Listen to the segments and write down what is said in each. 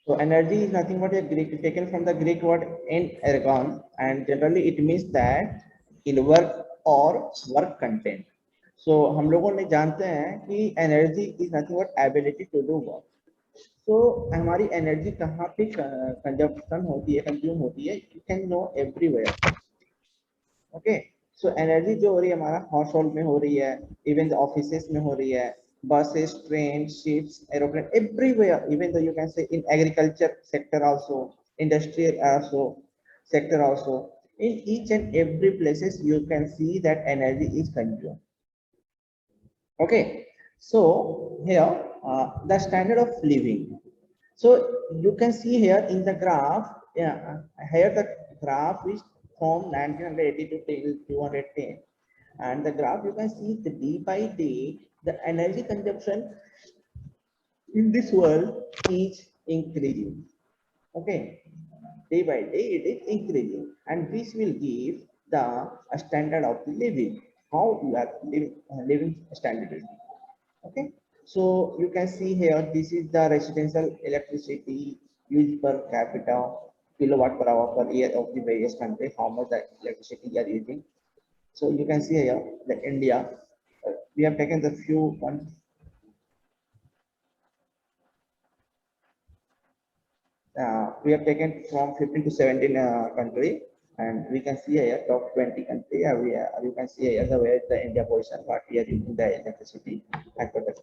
So energy is nothing but a Greek, taken from the Greek word in ergon, and generally it means that in work or work content. So हम लोगों ने जानते हैं कि energy is nothing but ability to do work. So हमारी energy कहाँ पे consumption होती है, consume होती है, you can know everywhere. Okay, so energy जो हो रही है हमारा household में हो रही है, even the offices में हो रही है, buses, trains, ships, aeroplane, everywhere. Even though you can say in agriculture sector also, industrial also, sector also, in each and every places you can see that energy is consumed. Okay, so here the standard of living. So you can see here in the graph, yeah, here the graph is from 1982 till 210, and the graph you can see the day by day the energy consumption in this world is increasing. Okay, day by day it is increasing, and this will give the standard of living, how you are living standard. Okay, so you can see here this is the residential electricity used per capita kilowatt per hour per year of the various countries, how much the electricity they are using. So you can see here that India, we have taken the few ones. We have taken from 15 to 17 country, and we can see here top 20 country. You can see here the where the India position, what we are using the electricity as per the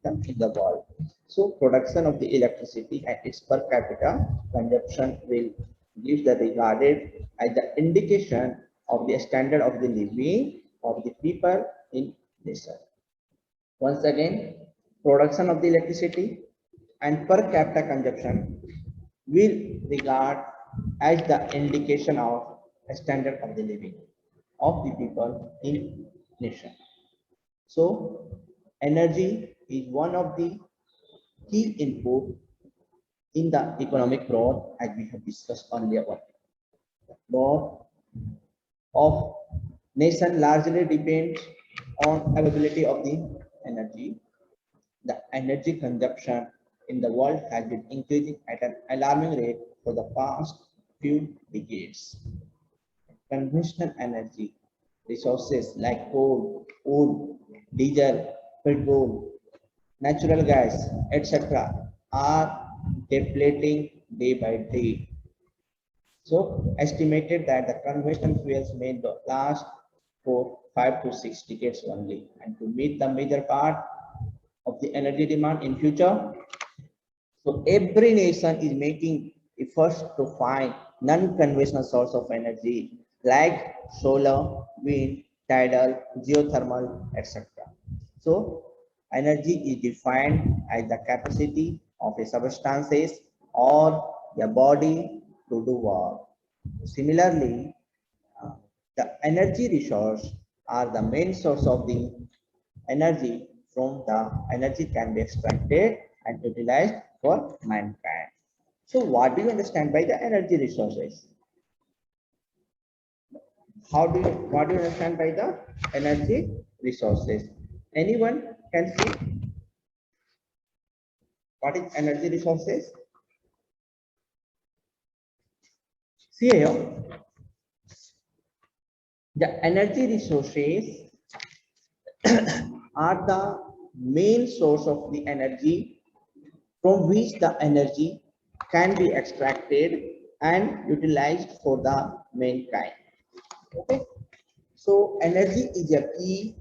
in the world. So production of the electricity and its per capita consumption will give the regarded as the indication of the standard of the living of the people in nation. Once again, production of the electricity and per capita consumption will regard as the indication of a standard of the living of the people in nation. So energy is one of the key input in the economic growth, as we have discussed earlier. The growth of nation largely depends on availability of the energy. The energy consumption in the world has been increasing at an alarming rate for the past few decades. Conventional energy resources like coal, wood, diesel, petrol, natural gas, etc. are depleting day by day. So estimated that the conventional fuels may last for 5 to 6 decades only, and to meet the major part of the energy demand in future. So every nation is making efforts to find non-conventional source of energy like solar, wind, tidal, geothermal, etc. So energy is defined as the capacity of a substances or the body to do work. Similarly, uh, the energy resource are the main source of the energy from the energy can be extracted and utilized for mankind. So what do you understand by the energy resources? What do you understand by the energy resources? Anyone can see what is energy resources? See here, the energy resources are the main source of the energy from which the energy can be extracted and utilized for the mankind. Okay, so energy is a key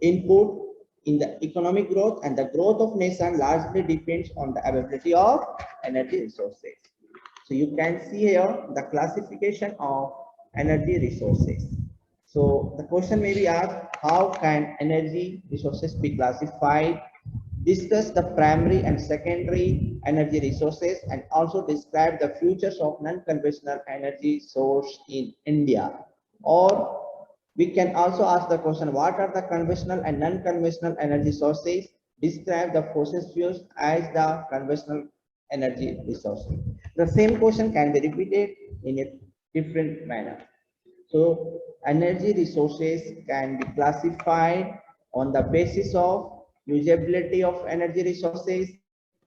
input in the economic growth, and the growth of nation largely depends on the availability of energy resources. So you can see here the classification of energy resources. So the question may be asked, how can energy resources be classified? Discuss the primary and secondary energy resources, and also describe the futures of non-conventional energy source in India. Or we can also ask the question, what are the conventional and non-conventional energy sources? Describe the fossil fuels as the conventional energy resources. The same question can be repeated in a different manner. So energy resources can be classified on the basis of usability of energy resources,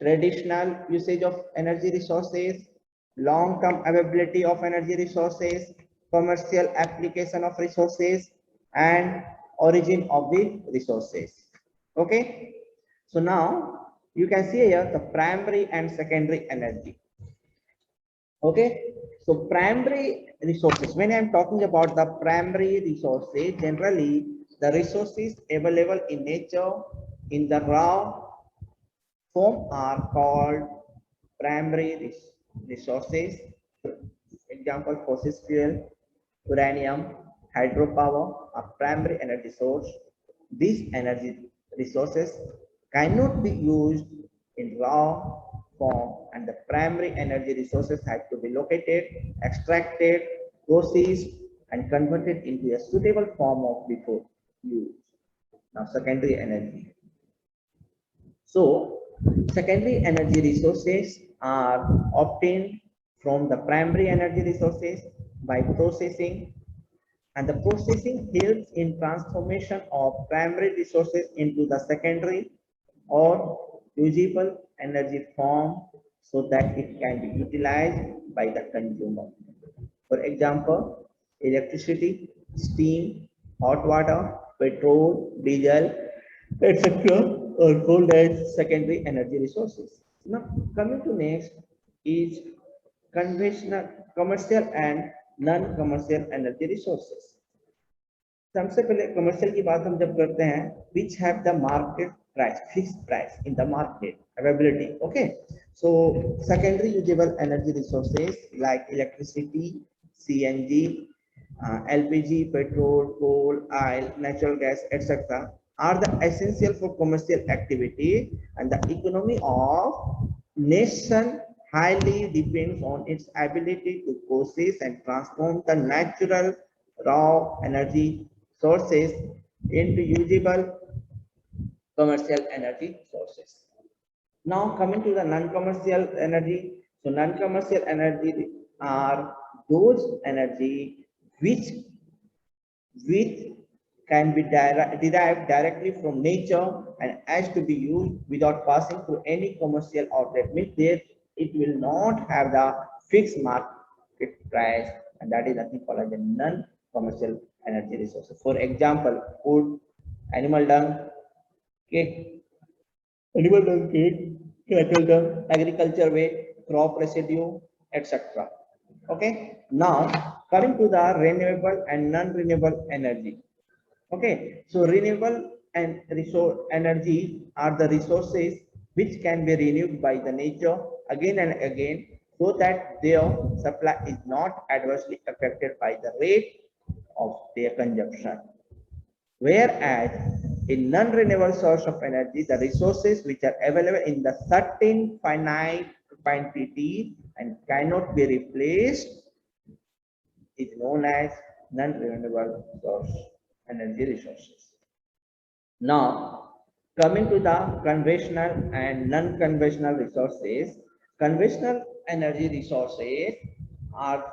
traditional usage of energy resources, long-term availability of energy resources, commercial application of resources, and origin of the resources. Okay. So now you can see here the primary and secondary energy. Okay. So primary resources, when I'm talking about the primary resources, generally the resources available in nature in the raw form are called primary resources. Example, fossil fuel, uranium, hydropower are primary energy source. These energy resources cannot be used in raw form, and the primary energy resources have to be located, extracted, processed, and converted into a suitable form of before use. Now, secondary energy. So, secondary energy resources are obtained from the primary energy resources by processing, and the processing helps in transformation of primary resources into the secondary or usable energy form so that it can be utilized by the consumer. For example, electricity, steam, hot water, petrol, diesel, etc. are called as secondary energy resources. Now, coming to next is conventional, commercial and non-commercial energy resources. सबसे पहले commercial की बात हम जब करते हैं, which have the market price, fixed price in the market availability. Okay, so secondary usable energy resources like electricity, CNG, LPG, petrol, coal, oil, natural gas, etc. are the essential for commercial activity, and the economy of nation highly depends on its ability to process and transform the natural raw energy sources into usable commercial energy sources. Now coming to the non-commercial energy. So non-commercial energy are those energy which can be derived directly from nature and has to be used without passing through any commercial outlet. Means that it will not have the fixed market price, and that is nothing called as a non-commercial energy resources. For example, food, animal dung, okay, animal dung cake, cattle dung, agriculture waste, crop residue, etc. Okay. Now coming to the renewable and non-renewable energy. Okay, so renewable and resource energy are the resources which can be renewed by the nature again and again, so that their supply is not adversely affected by the rate of their consumption. Whereas in non-renewable source of energy, the resources which are available in the certain finite quantity and cannot be replaced is known as non-renewable source energy resources. Now, coming to the conventional and non-conventional resources, conventional energy resources are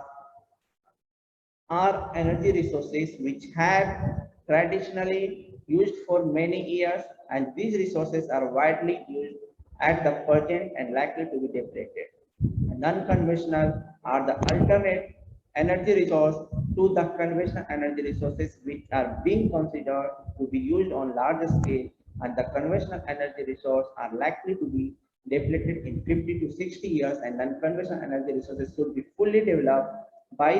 energy resources which have traditionally used for many years, and these resources are widely used at the present and likely to be depleted. Non-conventional are the alternate energy resource to the conventional energy resources which are being considered to be used on larger scale, and the conventional energy resource are likely to be depleted in 50 to 60 years, and non-conventional energy resources should be fully developed by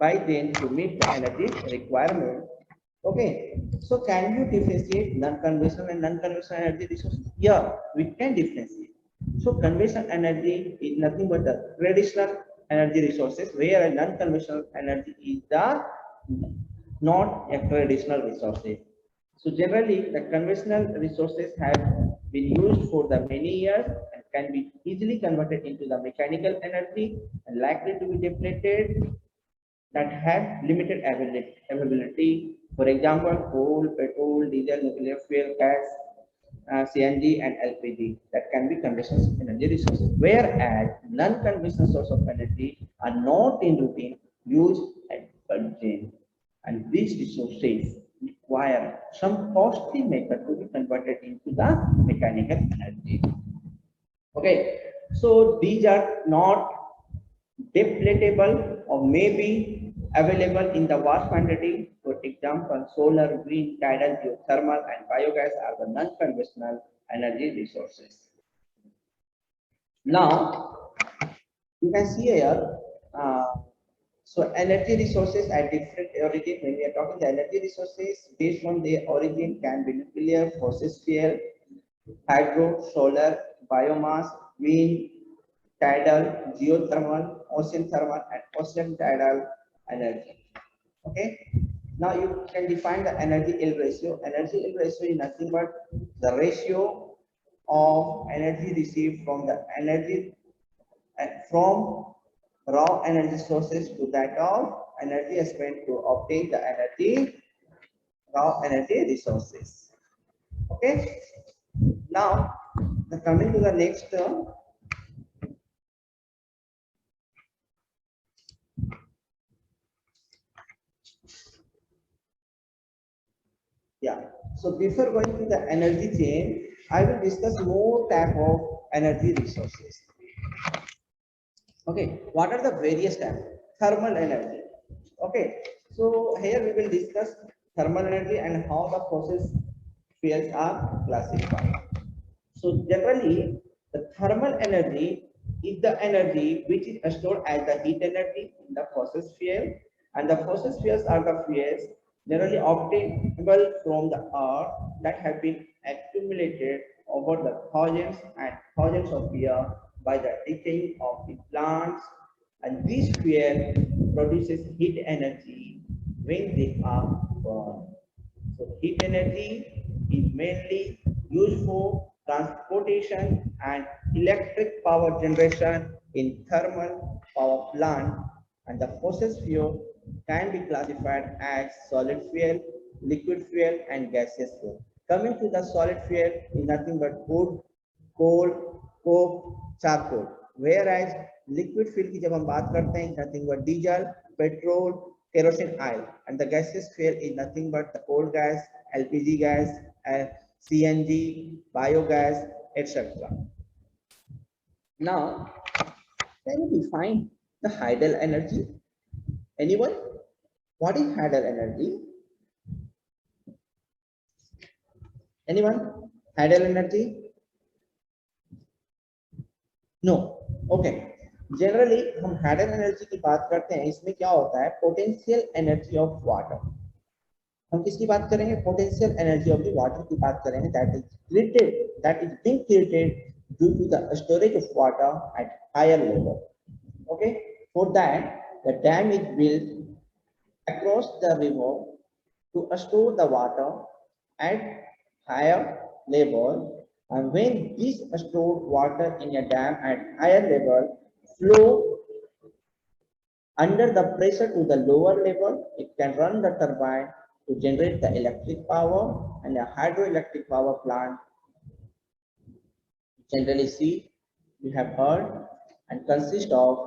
then to meet the energy requirement. Okay, so can you differentiate non-conventional and non-conventional energy resources? Yeah, we can differentiate. So conventional energy is nothing but the traditional energy resources, whereas non-conventional energy is the not a traditional resources. So generally, the conventional resources have been used for the many years and can be easily converted into the mechanical energy and likely to be depleted that have limited availability. For example, coal, petrol, diesel, nuclear fuel, gas, CNG, and LPG that can be conventional energy resources. Whereas non-conventional sources of energy are not in routine use at present, and these resources require some costly method to be converted into the mechanical energy. Okay, so these are not depletable or maybe available in the vast quantity. For example, solar, wind, tidal, geothermal, and biogas are the non-conventional energy resources. Now, you can see here, uh, so energy resources at different origin. When we are talking the energy resources, based on their origin can be nuclear, fossil fuel, hydro, solar, biomass, wind, tidal, geothermal, ocean thermal, and ocean tidal energy. Okay. Now you can define the energy yield ratio. Energy yield ratio is nothing but the ratio of energy received from the energy from raw energy sources to that of energy spent to obtain the energy raw energy resources. Okay. Now, coming to the next term, yeah. So before going to the energy chain, I will discuss more type of energy resources. Okay, what are the various types? Thermal energy. Okay, so here we will discuss thermal energy and how the process fields are classified. So generally, the thermal energy is the energy which is stored as the heat energy in the process fuel, and the process fuels are the fuels generally obtainable from the earth that have been accumulated over the thousands and thousands of years by the decaying of the plants, and this fuel produces heat energy when they are burned. So heat energy is mainly used for transportation and electric power generation in thermal power plant, and the process fuel can be classified as solid fuel, liquid fuel, and gaseous fuel. Coming to the solid fuel is nothing but wood, coal, coke, charcoal. Whereas liquid fuel की जब हम बात करते हैं nothing but diesel, petrol, kerosene oil, and the gaseous fuel is nothing but the coal gas, LPG gas, CNG, biogas, etc. Now, can you define the hydel energy? Anyone? What is hydel energy? Anyone? Hydel energy? No okay generally हम hydel energy की बात करते हैं इसमें क्या होता है potential energy of water हम किसकी बात करेंगे potential energy of the water की बात करेंगे that is being created due to the storage of water at higher level okay for that the dam is built across the river to store the water at higher level, and when this stored water in a dam at higher level flow under the pressure to the lower level, it can run the turbine to generate the electric power, and a hydroelectric power plant generally see we have heard and consist of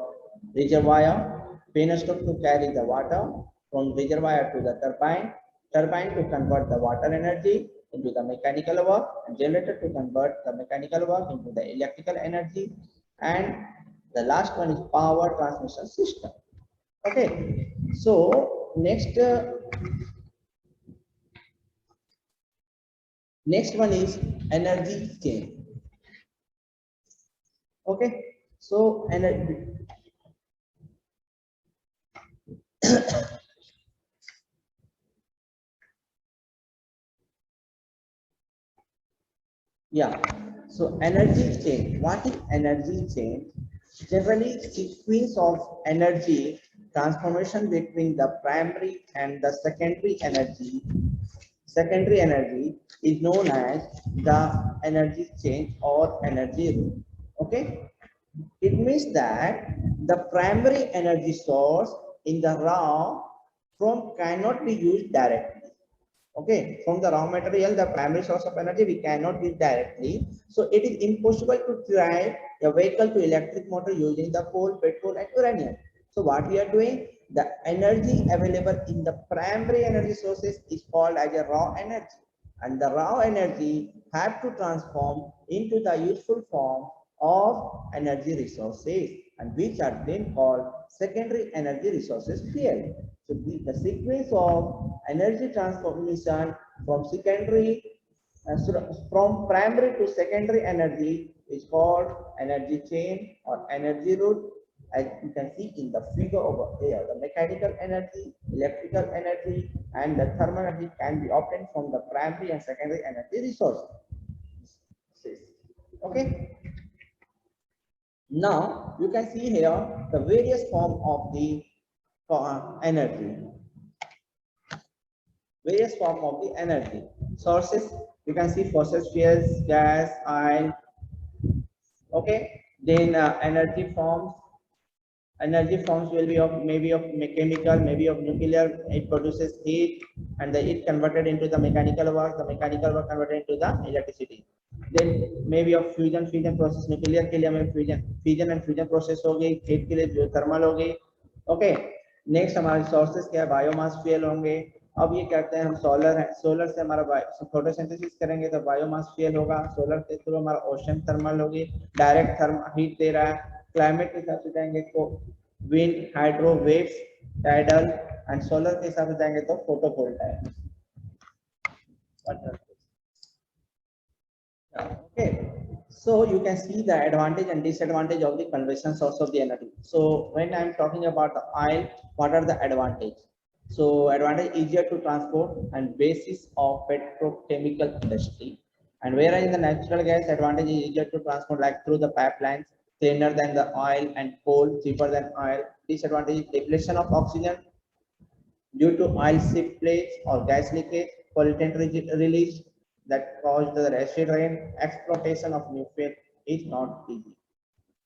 reservoir, penstock to carry the water from reservoir to the turbine, turbine to convert the water energy into the mechanical work, and generator to convert the mechanical work into the electrical energy, and the last one is power transmission system. Okay, so next one is energy chain. Okay, so energy. Yeah. So energy chain. What is energy chain? Generally, sequence of energy transformation between the primary and the secondary energy. Secondary energy is known as the energy chain or energy route. Okay. It means that the primary energy source in the raw from cannot be used directly. Okay, from the raw material, the primary source of energy we cannot use directly. So it is impossible to drive a vehicle to electric motor using the coal, petrol, and uranium. So what we are doing, the energy available in the primary energy sources is called as a raw energy. And the raw energy have to transform into the useful form of energy resources, and which are then called secondary energy resources fuel. So the sequence of energy transformation from secondary from primary to secondary energy is called energy chain or energy route, as you can see in the figure over here. The mechanical energy, electrical energy, and the thermal energy can be obtained from the primary and secondary energy resources. Okay. Now you can see here the various form of the energy. Various form of the energy sources. You can see fossil fuels, gas, oil. Okay. Then energy forms will be of maybe of chemical, maybe of nuclear. It produces heat, and the heat converted into the mechanical work. The mechanical work converted into the electricity. Then maybe of fusion process. Nuclear के लिए हमें fusion and fusion process हो गई. heat के लिए geothermal हो गई. Okay. Next हमारे सोर्सेस क्या है, बायोमास फ्यूल होंगे. अब ये कहते हैं हम सोलर है, सोलर से हमारा फोटोसिंथेसिस करेंगे तो बायोमास फ्यूल होगा. सोलर के थ्रू हमारा ओशन थर्मल होगी, डायरेक्ट थर्म हीट दे रहा है. क्लाइमेट के हिसाब से जाएंगे तो wind, hydro, waves, tidal, and solar के हिसाब से जाएंगे तो photovoltaic. Okay, so you can see the advantage and disadvantage of the conventional source of the energy. So when I'm talking about the oil, what are the advantage? So advantage, easier to transport and basis of petrochemical industry. And whereas in the natural gas, advantage is easier to transport like through the pipelines, cleaner than the oil, and coal, cheaper than oil. Disadvantage is depletion of oxygen due to oil spillage or gas leakage, pollutant release that caused the acid rain. Exploitation of nuclear is not easy.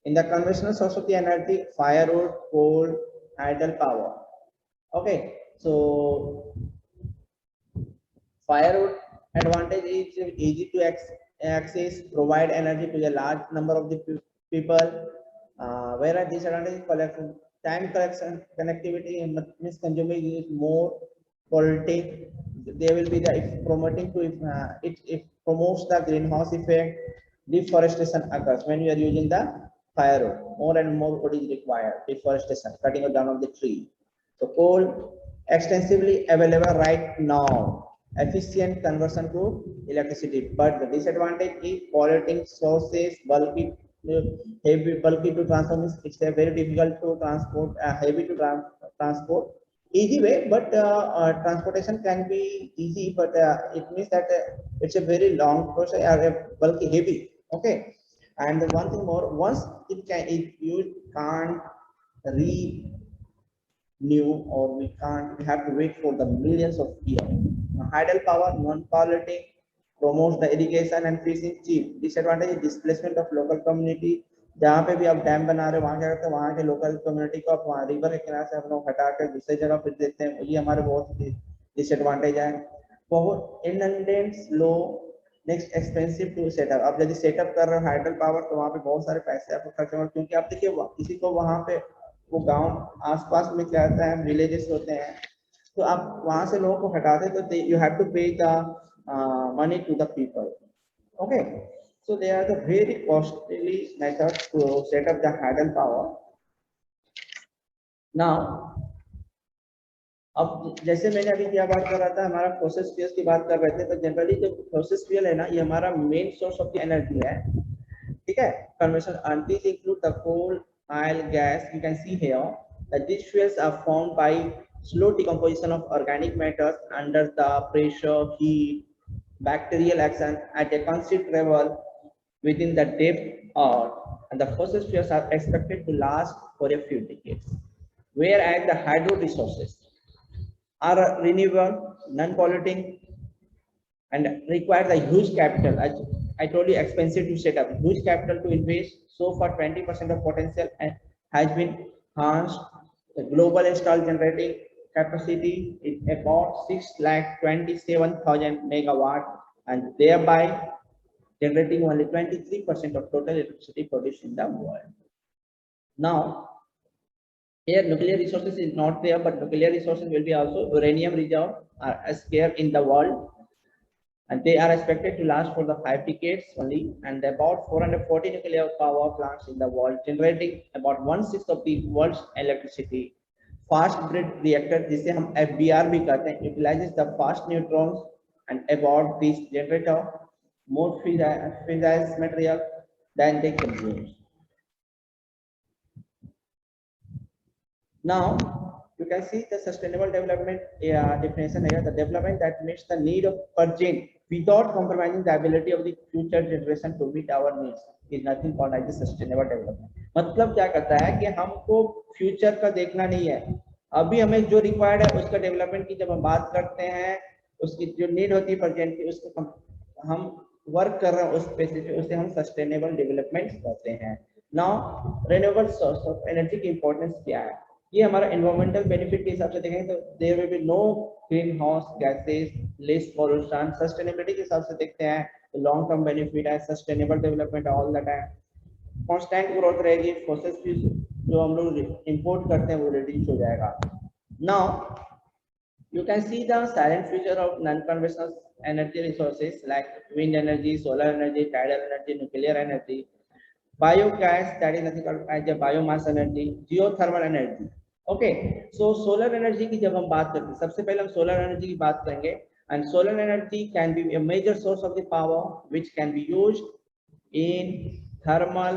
In the conventional source of the energy, firewood, coal, tidal power. Okay, so firewood advantage is easy to access, provide energy to a large number of the people. Whereas disadvantage is collection, time collection, connectivity, and means consuming is more polluting. There will be the if promoting to it promotes the greenhouse effect. Deforestation occurs when we are using the firewood. More and more wood is required. Deforestation, cutting down of the tree. So coal extensively available right now. Efficient conversion to electricity, but the disadvantage is polluting sources, bulky, bulky to transport. It's a very difficult to transport, heavy to transport. Easy way, but transportation can be easy, but it means that it's a very long process, bulky, heavy. Okay, and one thing more, once if you can't re new, or we have to wait for the millions of years. Hydel power, non-polluting, promotes the irrigation and fishing cheap. Disadvantage is displacement of local community. जहाँ पे भी आप dam बना रहे हो वहाँ क्या करते हैं, वहाँ के लोकल कम्युनिटी को आप वहाँ रिवर के किनारे से हम लोग हटा कर दूसरी जगह फिर देते हैं. ये हमारे बहुत डिसएडवांटेज है. बहुत इनडेंस लो. Next expensive to set up. आप यदि सेटअप कर रहे हो हाइडल पावर तो वहाँ पे बहुत सारे पैसे आपको खर्च होंगे, क्योंकि आप देखिए किसी को वहाँ पे वो गांव आसपास में क्या होता है, विलेजेस होते हैं, तो आप वहां से लोगों को हटाते तो you have to pay the money to the people. Okay, so they are the very costly methods to set up the hydel power. Now अब जैसे मैंने अभी क्या बात कर रहा था, हमारा प्रोसेस फ्यूल्स की बात कर रहे थे, तो जनरली जो प्रोसेस फ्यूल है ना, ये हमारा main source of the energy है. ठीक है. Conversion entities include the coal, oil, gas. You can see here that these fuels are formed by slow decomposition of organic matters under the pressure, heat, bacterial action at a considerable within the depth earth, and the fossil fuels are expected to last for a few decades. Whereas the hydro resources are renewable, non-polluting, and requires a huge capital. I told you, expensive to set up, huge capital to invest. So far 20% of potential has been harnessed. The global installed generating capacity is about 6,27,000 megawatt, and thereby generating only 23% of total electricity produced in the world. Now here nuclear resources is not there, but nuclear resources will be also uranium reserve are scarce in the world. and they are expected to last for the 5 decades only, and about 440 nuclear power plants in the world, generating about 1/6 of the world's electricity. Fast breed reactor, जिसे हम FBR भी कहते हैं, utilizes the fast neutrons and about this generator more fissile material than they consume. Now you can see the sustainable development definition here: the development that meets the need of urgent without compromising the ability of the future generation to meet our needs is nothing called as sustainable development. मतलब क्या करता है कि हमको future का देखना नहीं है, अभी हमें जो रिक्वायर्ड है उसका डेवलपमेंट की जब हम बात करते हैं, उसकी जो नीड होती है प्रेजेंट की, उसको हम वर्क कर रहे हैं उस बेसिस पे, उसे हम सस्टेनेबल डेवलपमेंट कहते हैं. Now renewable source of energy की इंपॉर्टेंस क्या है? ये हमारा एनवायरमेंटल बेनिफिट के हिसाब से देखेंगे तो there will be no greenhouse gases, less pollution. Sustainability के हिसाब से देखते हैं तो लॉन्ग टर्म बेनिफिट है sustainable development all the time. Constant growth रहेगी, फॉसिल फ्यूल जो हम लोग इंपोर्ट करते हैं वो रिड्यूस हो जाएगा. Now you can see the silent future of non-conventional energy resources like wind energy, solar energy, tidal energy, nuclear energy, biogas, that is nothing called as a biomass energy, geothermal energy. Okay, so solar energy की जब हम बात करते हैं, सबसे पहले हम solar energy की बात करेंगे. And solar energy can be a major source of the power which can be used in thermal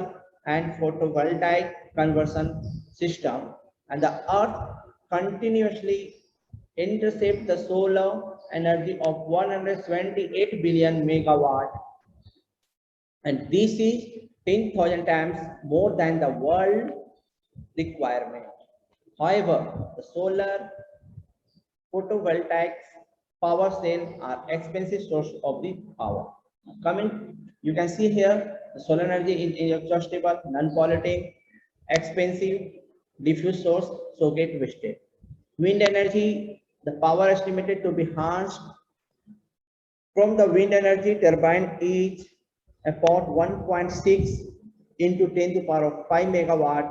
and photovoltaic conversion system, and the earth continuously intercept the solar energy of 128 billion megawatt, and this is 10,000 times more than the world requirement. However, the solar photovoltaic power cell are expensive source of the power. Coming, you can see here the solar energy is inexhaustible, non-polluting, expensive, diffuse source, so get wasted. Wind energy, the power estimated to be harnessed from the wind energy turbine is about 1.6 into 10 to the power of 5 megawatt,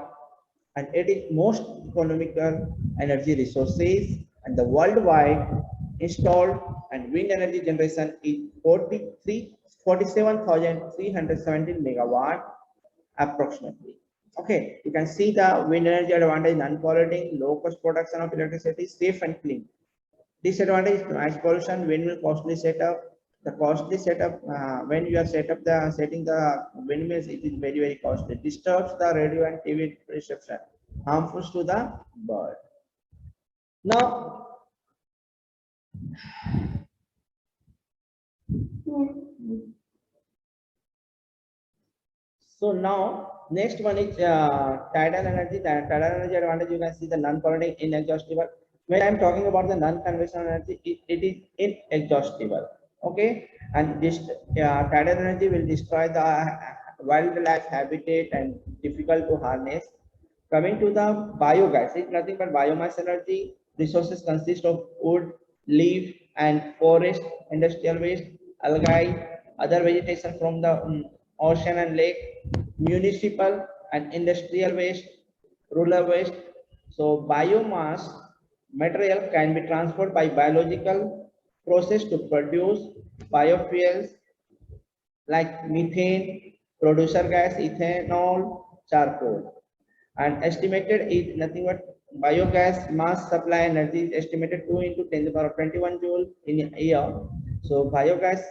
and it is most economical energy resources, and the worldwide installed and wind energy generation is 47,317 megawatt approximately. Okay, you can see the wind energy advantage: non-polluting, low cost production of electricity, safe and clean. Disadvantage: noise pollution, windmill costly setup. The costly setup, when you are setting the windmills, it is very costly. Disturbs the radio and TV reception, harmful to the bird. Now, so now next one is tidal energy. The tidal energy advantage, you can see the non-polluting, inexhaustible. When I am talking about the non-conventional energy, it is inexhaustible. Okay, and this tidal energy will destroy the wildlife habitat and difficult to harness. Coming to the biogas, it's nothing but biomass energy. Resources consist of wood, leaf, and forest, industrial waste, algae, other vegetation from the ocean and lake, municipal and industrial waste, rural waste. So biomass material can be transferred by biological process to produce biofuels like methane, producer gas, ethanol, charcoal. And estimated is nothing but biogas mass supply energy is estimated 2 into 10 to the power of 21 joule in a year. So biogas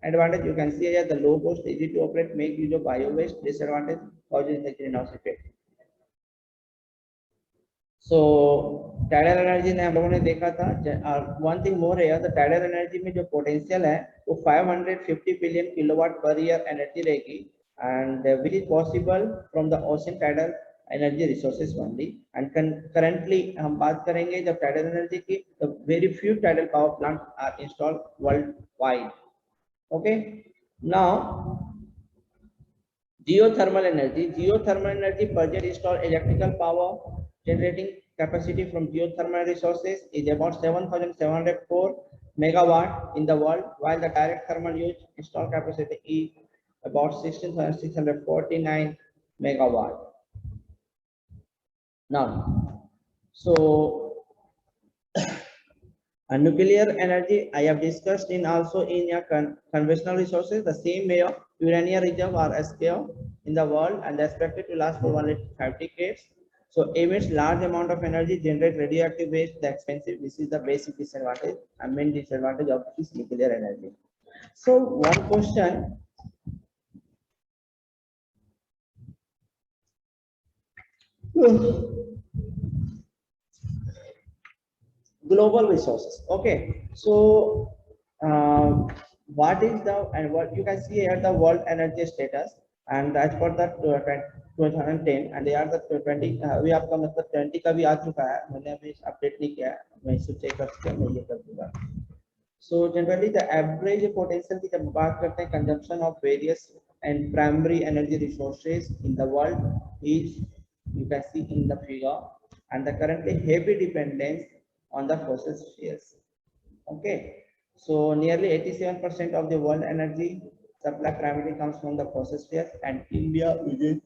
advantage, you can see here the low cost, easy to operate, make use of bio waste. Disadvantage, causes the greenhouse effect. So tidal energy ने हम लोगों ने देखा था. One thing more है, the tidal energy में जो potential है वो 550 billion kilowatt per year energy रहेगी, and which is possible from the ocean tidal energy resources only. And currently हम बात करेंगे जब tidal energy की, the very few tidal power plants are installed worldwide. Okay, now geothermal energy. Geothermal energy project install electrical power generating capacity from geothermal resources is about 7,704 megawatt in the world, while the direct thermal use install capacity is about 16,649 megawatt. Now, so And nuclear energy, I have discussed in also in your conventional resources, the same way of uranium reserve are scarce in the world and expected to last for only 5 decades. So emits large amount of energy, generate radioactive waste, the expensive. This is the basic disadvantage and main disadvantage of this nuclear energy. So one question. Global resources. Okay, so what is the and what you can see here the world energy status and as per the 2010 and they are the 20 we आपका मतलब 20 का भी आ चुका है मैंने अभी update नहीं किया है मैं इसे चेक करके मैं ये कर दूंगा. So generally the average potential की जब बात करते हैं consumption of various and primary energy resources in the world is you can see in the figure and the currently heavy dependence on the fossil fuels. Okay, so nearly 87% of the world energy supply primarily comes from the fossil fuels and India uses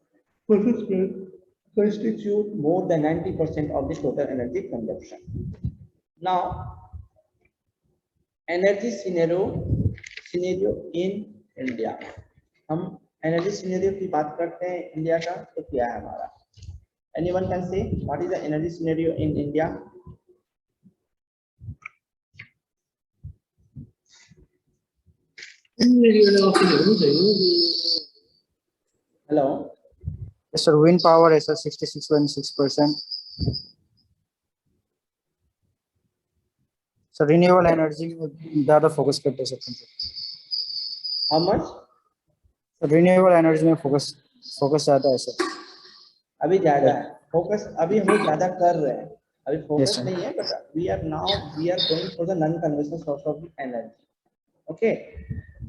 fossil fuels constitute more than 90% of the total energy consumption. Now energy scenario in India. हम energy scenario की बात करते हैं India का तो क्या है हमारा. Anyone can say what is the energy scenario in India. Hello. Yes, sir. Wind power is at 66.6%. So renewable energy ज़्यादा फोकस करते हैं sir. How much? So renewable energy में फोकस ज़्यादा है सर. अभी ज्यादा है फोकस. अभी हम लोग ज्यादा कर रहे हैं. अभी फोकस Yes, नहीं है but we are going for the non conventional source of energy. Okay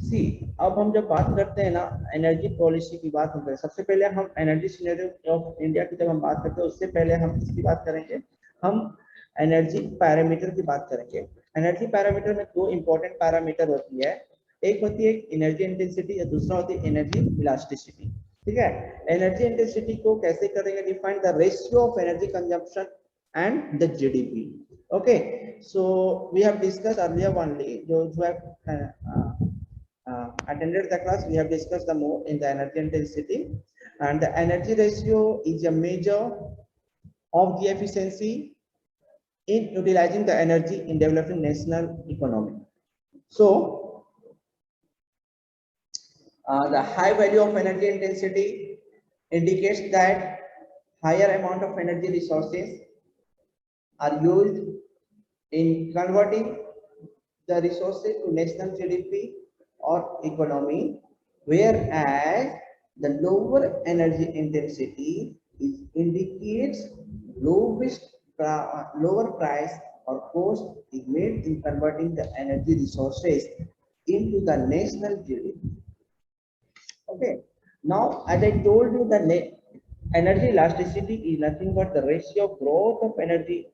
see अब हम जब बात करते हैं ना एनर्जी पॉलिसी की बात करते हैं सबसे पहले हम एनर्जी सिनेरियो ऑफ इंडिया की जब हम बात करते हैं उससे पहले हम इसकी बात करेंगे. हम एनर्जी पैरामीटर की बात करेंगे. एनर्जी पैरामीटर में दो इंपॉर्टेंट पैरामीटर होती है. एक होती है एनर्जी इंटेंसिटी और दूसरा होती है एनर्जी इलास्टिसिटी. ठीक है. एनर्जी इंटेंसिटी को कैसे करेंगे define the ratio of energy consumption and the GDP. Okay, so we have discussed earlier only those who have attended the class. We have discussed the more in the energy intensity and the energy ratio is a measure of the efficiency in utilizing the energy in developing national economy. So the high value of energy intensity indicates that higher amount of energy resources are used in converting the resources to national GDP or economy, whereas the lower energy intensity indicates lower price or cost is made in converting the energy resources into the national GDP. Okay, now as I told you, the energy elasticity is nothing but the ratio of growth of energy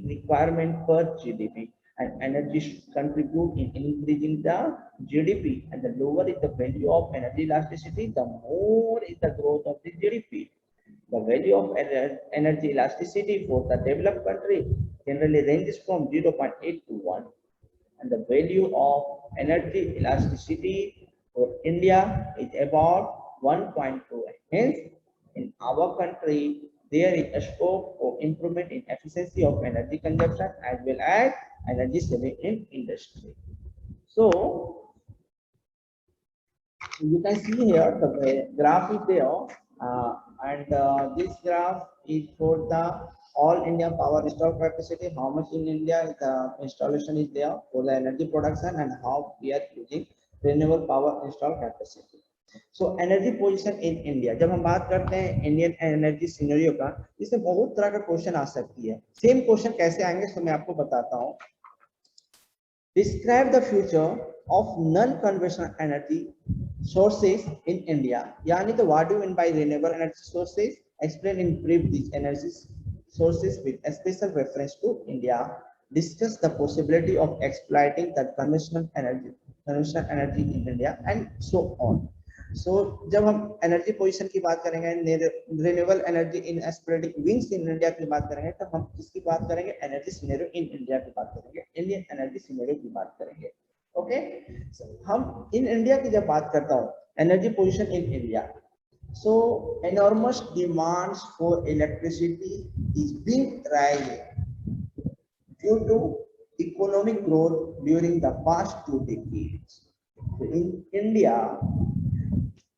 requirement per GDP, and energy should contribute in increasing the GDP, and the lower is the value of energy elasticity, the more is the growth of the GDP. The value of energy elasticity for the developed country generally ranges from 0.8 to 1, and the value of energy elasticity for India is about 1.2. Hence, in our country, there is a scope for improvement in efficiency of energy consumption as well as energy saving in industry. So you can see here the graph is there, and this graph is for the all India power installed capacity, how much in India the installation is there for the energy production and how we are using renewable power installed capacity. So energy position in India, जब हम बात करते हैं Indian energy scenario का, इसमें बहुत तरह का क्वेश्चन आ सकती है. सेम क्वेश्चन कैसे आएंगे तो मैं आपको बताता हूँ. Describe the future of non-conventional energy sources in India. यानी तो what do you mean by renewable energy sources? Explain in brief these energy sources with a special reference to India. Discuss the possibility of exploiting the conventional energy in India and so on. सो जब हम energy position की बात करेंगे, renewable energy in spreading wings in India की बात करेंगे, तो हम किसकी बात करेंगे? एनर्जी सिनेरियो इन इंडिया की बात करेंगे, इंडियन एनर्जी सिनेरियो की बात करेंगे। ओके, हम इन इंडिया की जब बात करता हूँ energy position in India, so enormous demands for electricity is being rising due to economic growth during the past 2 decades. So in India,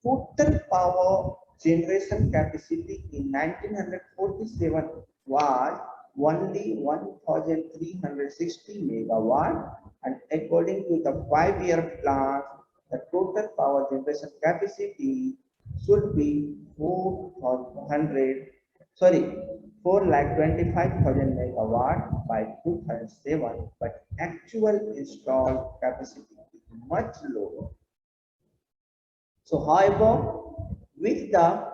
total power generation capacity in 1947 was only 1,360 megawatt, and according to the 5-year plan, the total power generation capacity should be 400, sorry, 4,25,000 megawatt by 2007, but actual installed capacity is much lower. So, however, with the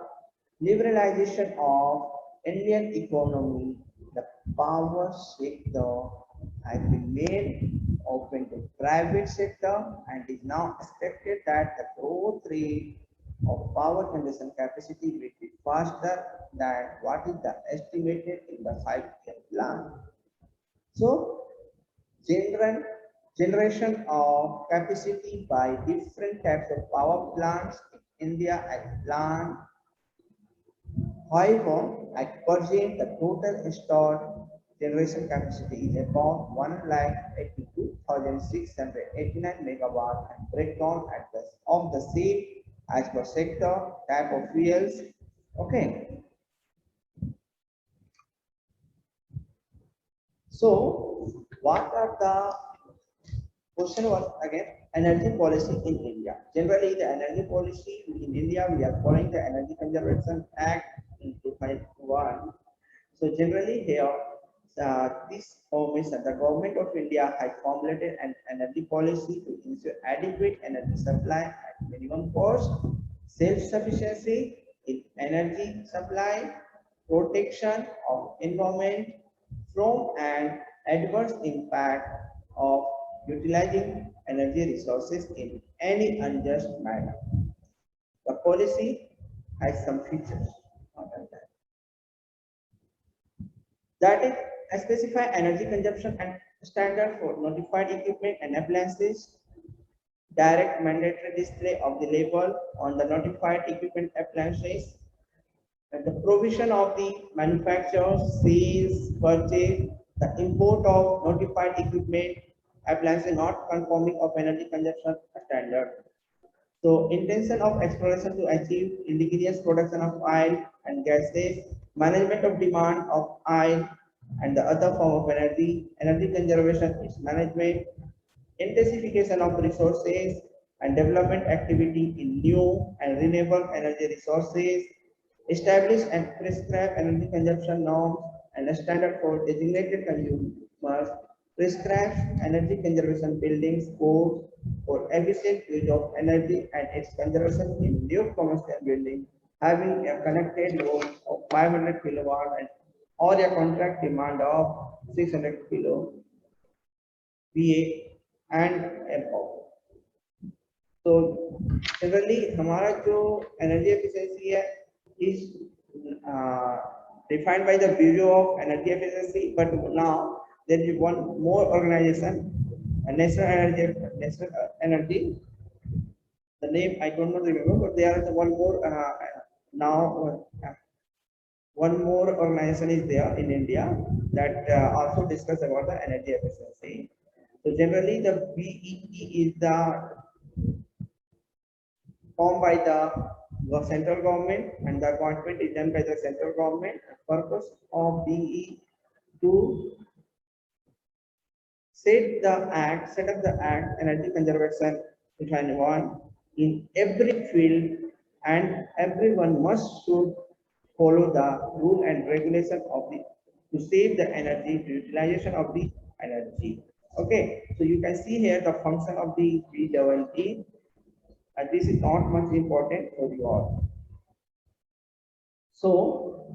liberalization of Indian economy, the power sector has been made open to private sector, and is now expected that the growth rate of power generation capacity will be faster than what is the estimated in the 5-year plan. So, general generation of capacity by different types of power plants in India and planned. However, at present, the total installed generation capacity is about 1,82,689 megawatt, and breakdown at the of the same as per sector, type of fuels. Okay. So, what are the question was again energy policy in India? Generally, the energy policy in India, we are following the Energy Conservation Act in 2001. So generally here, this means that the government of India has formulated an energy policy to ensure adequate energy supply at minimum cost, self-sufficiency in energy supply, protection of environment from an adverse impact of utilizing energy resources in any unjust manner. The policy has some features. That is, specify energy consumption and standard for notified equipment and appliances, direct mandatory display of the label on the notified equipment appliances, and the provision of the manufacture, sales, purchase, the import of notified equipment, appliances not conforming of energy consumption standard. So intention of exploration to achieve indigenous production of oil and gases, management of demand of oil and the other form of energy, energy conservation is management, intensification of resources and development activity in new and renewable energy resources, establish and prescribe energy consumption norms and a standard for designated consumers, prescribe energy conservation buildings codes for efficient use of energy and its conservation in new commercial buildings having a connected load of 500 kilowatt and or a contract demand of 600 kilo VA and above. तो generally हमारा जो energy efficiency है is defined by the Bureau of Energy Efficiency, but now there is one more organization, National Energy. The name I don't know remember, but there is one more now. One more organization is there in India that also discuss about the energy efficiency. So generally, the BEE is the formed by the central government, and the appointment is done by the central government. The purpose of BE to set up the act, energy conservation 2021 in every field, and everyone must should follow the rule and regulation of the to save the energy, to utilization of the energy. Okay, so you can see here the function of the BEE. And this is not much important for you all. So